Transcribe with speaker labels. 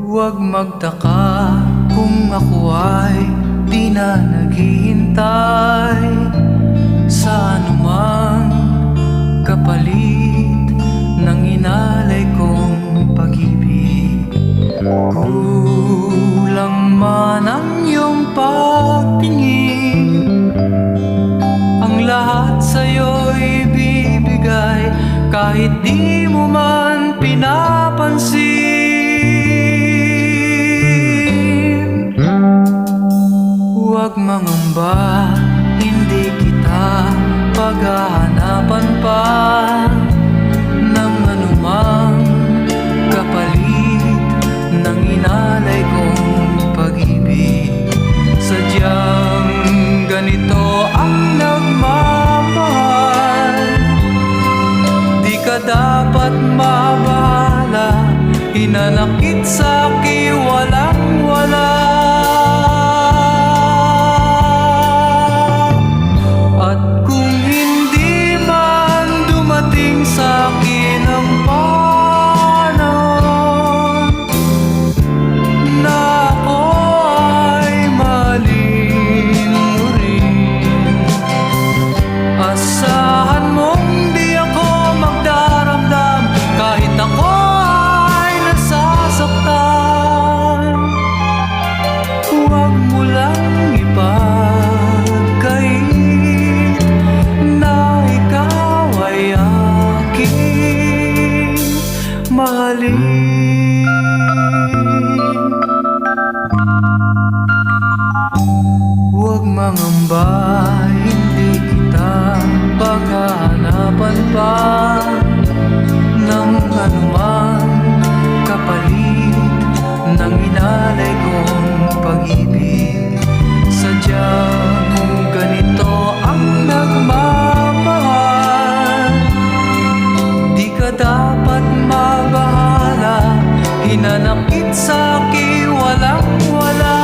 Speaker 1: Huwag magtaka kung ako ay di na naghihintay sa anumang kapalit ng inalay kong pag-ibig. Kulang man ang iyong pagtingin, ang lahat sa'yo'y bibigay kahit di mo man pinapansin. Huwag mangamba, hindi kita paghahanapan pa ng anumang kapalit ng inalay kong pag-ibig. Sadyang ganito ang nagmamahal, di ka dapat mabahala, hinanakit sa'ki walang-wala. At kung hindi man dumating sa'kin ang panahon na ako ay mahalin mo rin, asahan mong di ako magdaramdam kahit ako ay nasasaktan. Huwag mo lang ipagkait na ikaw ay aking mahalin. Huwag mangamba, hindi kita paghahanapan pa ng anumang kapalit ng inalay kong pag-ibig. Sadyang ganito ang nagmamahal, di ka dapat mabahala, hinanakit sa'ki walang-wala.